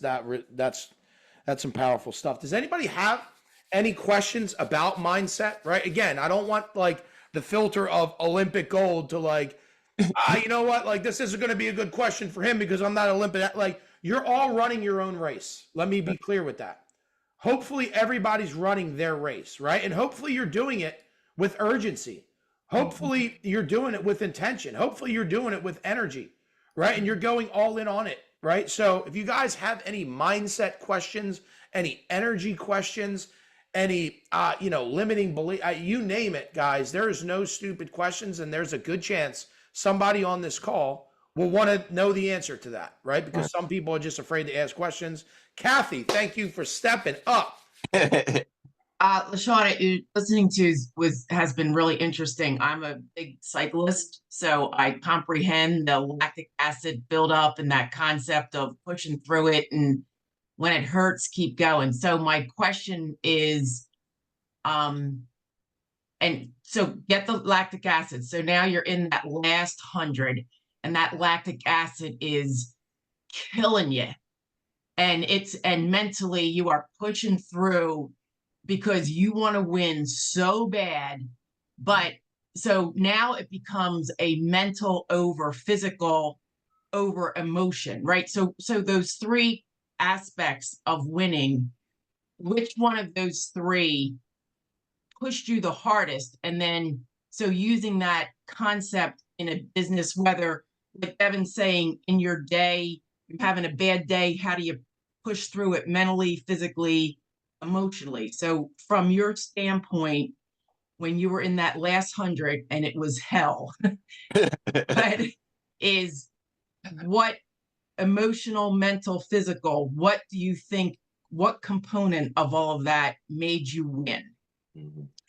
some powerful stuff. Does anybody have any questions about mindset? Right? Again, I don't want like the filter of Olympic gold to like, you know what? Like this isn't going to be a good question for him because I'm not Olympic. Like you're all running your own race. Let me be clear with that. Hopefully everybody's running their race, right? And hopefully you're doing it with urgency. Hopefully you're doing it with intention. Hopefully you're doing it with energy, right? And you're going all in on it, right? So if you guys have any mindset questions, any energy questions, any you know, limiting belief, you name it, guys, there is no stupid questions, and there's a good chance somebody on this call will want to know the answer to that, right? Because some people are just afraid to ask questions. Kathy, thank you for stepping up.
LaShawn, listening to has been really interesting. I'm a big cyclist, so I comprehend the lactic acid buildup and that concept of pushing through it, and when it hurts, keep going. So my question is, and so get the lactic acid. So now you're in that last 100, and that lactic acid is killing you, and mentally you are pushing through because you want to win so bad. But so now it becomes a mental over physical over emotion, right? So those three aspects of winning, which one of those three pushed you the hardest? And then so using that concept in a business, whether like Devin's saying, in your day you're having a bad day, how do you push through it mentally, physically, emotionally? So from your standpoint, when you were in that last 100 and it was hell, but is what emotional, mental, physical, what do you think, what component of all of that made you win?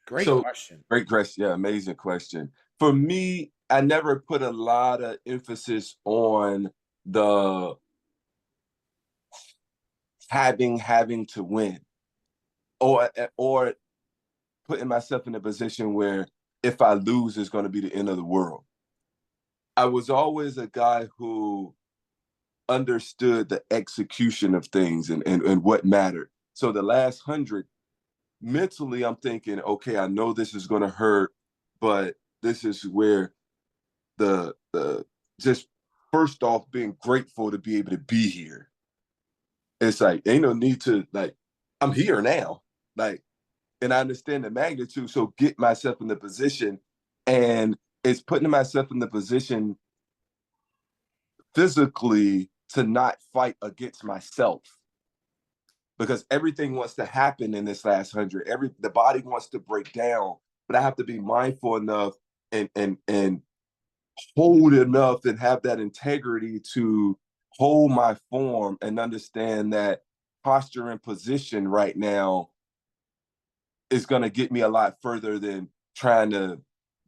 Great question.
Great question. Yeah, amazing question. For me, I never put a lot of emphasis on the having to win, or putting myself in a position where if I lose, it's going to be the end of the world. I was always a guy who understood the execution of things and what mattered. So the last 100, mentally, I'm thinking, okay, I know this is going to hurt, but this is where the just first off, being grateful to be able to be here. It's like, ain't no need to, like, I'm here now. Like, and I understand the magnitude. So get myself in the position, and it's putting myself in the position physically to not fight against myself, because everything wants to happen in this last 100. The body wants to break down, but I have to be mindful enough and hold enough and have that integrity to hold my form and understand that posture and position right now is going to get me a lot further than trying to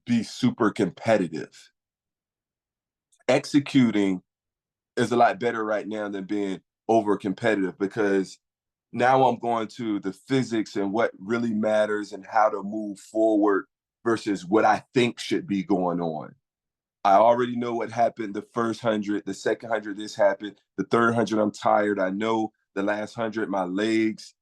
be super competitive. Executing is a lot better right now than being over competitive, because now I'm going to the physics and what really matters and how to move forward versus what I think should be going on. I already know what happened the first 100, the second 100, this happened. The third 100, I'm tired. I know the last 100, my legs,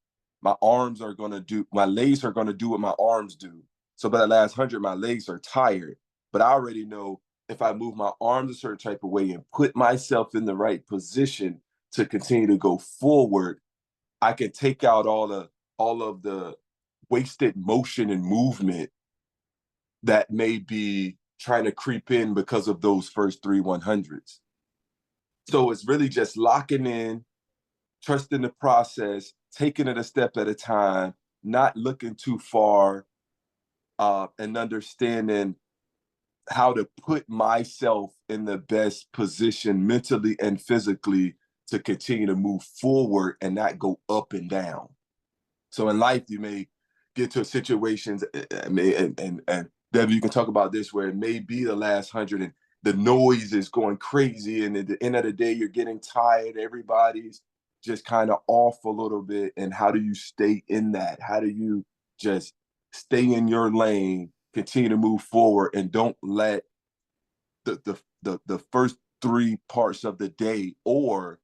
my arms are going to do, my legs are going to do what my arms do. So by the last 100, my legs are tired. But I already know if I move my arms a certain type of way and put myself in the right position to continue to go forward, I can take out all of the wasted motion and movement that may be trying to creep in because of those first 3 100s. So it's really just locking in, trusting the process, taking it a step at a time, not looking too far, and understanding how to put myself in the best position mentally and physically to continue to move forward and not go up and down. So in life, you may get to situations, and Debbie, you can talk about this, where it may be the last 100 and the noise is going crazy, and at the end of the day, you're getting tired. Everybody's just kind of off a little bit. And how do you stay in that? How do you just stay in your lane, continue to move forward, and don't let the first 3 parts of the day or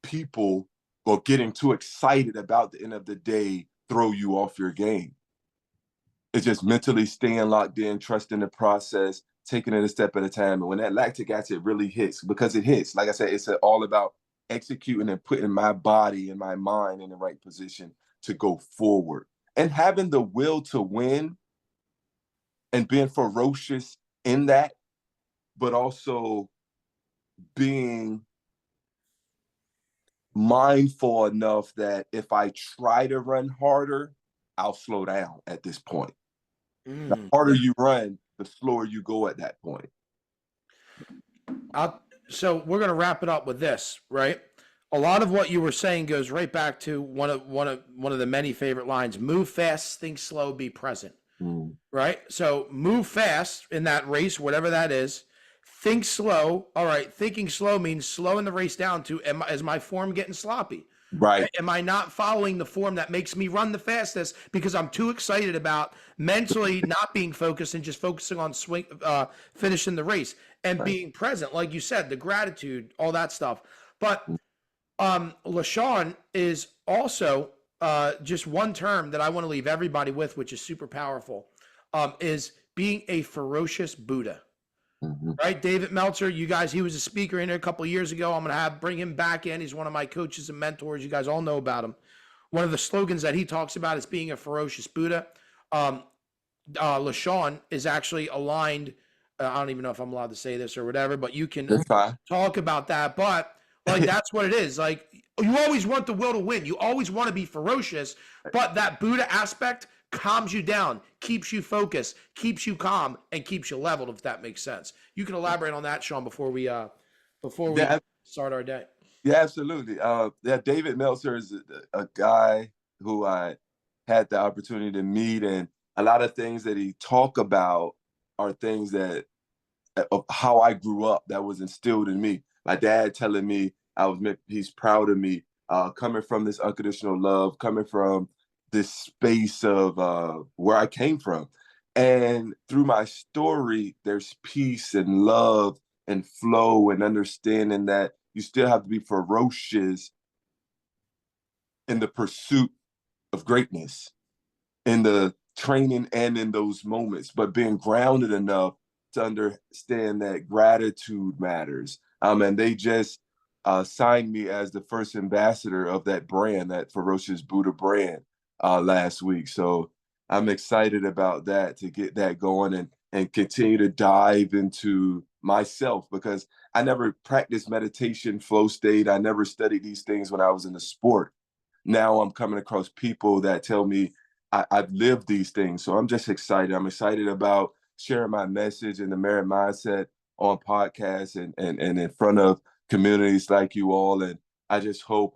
people or getting too excited about the end of the day throw you off your game? It's just mentally staying locked in, trusting the process, taking it a step at a time. And when that lactic acid really hits, because it hits, like I said, it's all about executing and putting my body and my mind in the right position to go forward. And having the will to win and being ferocious in that, but also being mindful enough that if I try to run harder, I'll slow down at this point. The harder you run, the slower you go at that point.
So we're going to wrap it up with this, right? A lot of what you were saying goes right back to one of the many favorite lines: move fast, think slow, be present. Right? So move fast in that race, whatever that is. Think slow. All right, thinking slow means slowing the race down to, is my form getting sloppy?
Right.
Am I not following the form that makes me run the fastest because I'm too excited about mentally not being focused and just focusing on finishing the race and being present, like you said, the gratitude, all that stuff. But LaShawn is also just one term that I want to leave everybody with, which is super powerful, is being a ferocious Buddha. Right, David Meltzer, you guys, he was a speaker in here a couple of years ago. I'm going to bring him back in. He's one of my coaches and mentors. You guys all know about him. One of the slogans that he talks about is being a ferocious Buddha. LaShawn is actually aligned. I don't even know if I'm allowed to say this or whatever, but you can talk about that. But like, that's what it is. Like, you always want the will to win. You always want to be ferocious, but that Buddha aspect calms you down, keeps you focused, keeps you calm, and keeps you leveled, if that makes sense. You can elaborate on that, Sean, before we start our day.
Yeah, absolutely. David Meltzer is a guy who I had the opportunity to meet, and a lot of things that he talk about are things that of how I grew up that was instilled in me. My dad telling me he's proud of me, coming from this unconditional love, coming from this space of where I came from. And through my story, there's peace and love and flow and understanding that you still have to be ferocious in the pursuit of greatness, in the training and in those moments, but being grounded enough to understand that gratitude matters. And they just signed me as the first ambassador of that brand, that Ferocious Buddha brand, last week. So I'm excited about that, to get that going and continue to dive into myself, because I never practiced meditation, flow state. I never studied these things when I was in the sport. Now I'm coming across people that tell me I've lived these things. So I'm just excited. I'm excited about sharing my message and the Merritt mindset on podcasts and in front of communities like you all. And I just hope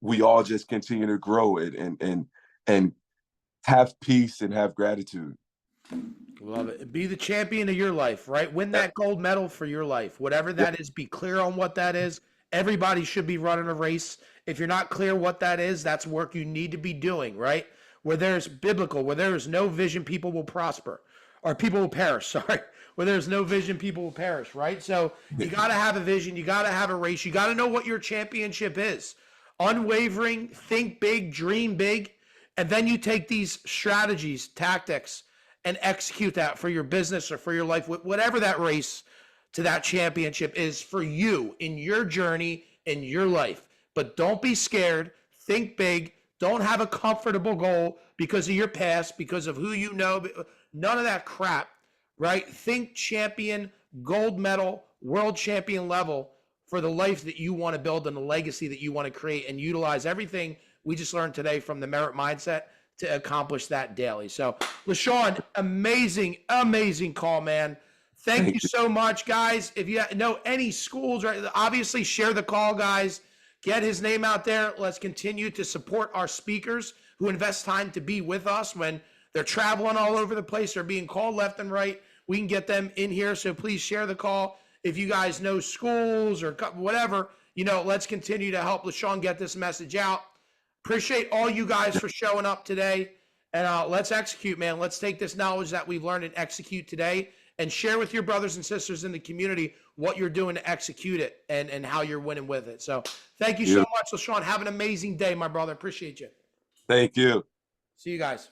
we all just continue to grow it and have peace and have gratitude.
Love it. Be the champion of your life, right? Win that gold medal for your life. Whatever that is, be clear on what that is. Everybody should be running a race. If you're not clear what that is, that's work you need to be doing, right? Where there's biblical, where there is no vision, people will prosper. Or people will perish, sorry. Where there's no vision, people will perish, right? So you got to have a vision. You got to have a race. You got to know what your championship is. Unwavering, think big, dream big. And then you take these strategies, tactics, and execute that for your business or for your life, whatever that race to that championship is for you in your journey, in your life. But don't be scared. Think big. Don't have a comfortable goal because of your past, because of who you know. None of that crap, right? Think champion, gold medal, world champion level for the life that you want to build and the legacy that you want to create, and utilize everything we just learned today from the Merritt mindset to accomplish that daily. So, LaShawn, amazing, amazing call, man. Thank you so much, guys. If you know any schools, right, obviously share the call, guys. Get his name out there. Let's continue to support our speakers who invest time to be with us when they're traveling all over the place. They're being called left and right. We can get them in here. So please share the call. If you guys know schools or whatever, let's continue to help LaShawn get this message out. Appreciate all you guys for showing up today. And let's execute, man. Let's take this knowledge that we've learned and execute today and share with your brothers and sisters in the community what you're doing to execute it and how you're winning with it. So thank you so much, LaShawn. Have an amazing day, my brother. Appreciate you.
Thank you.
See you guys.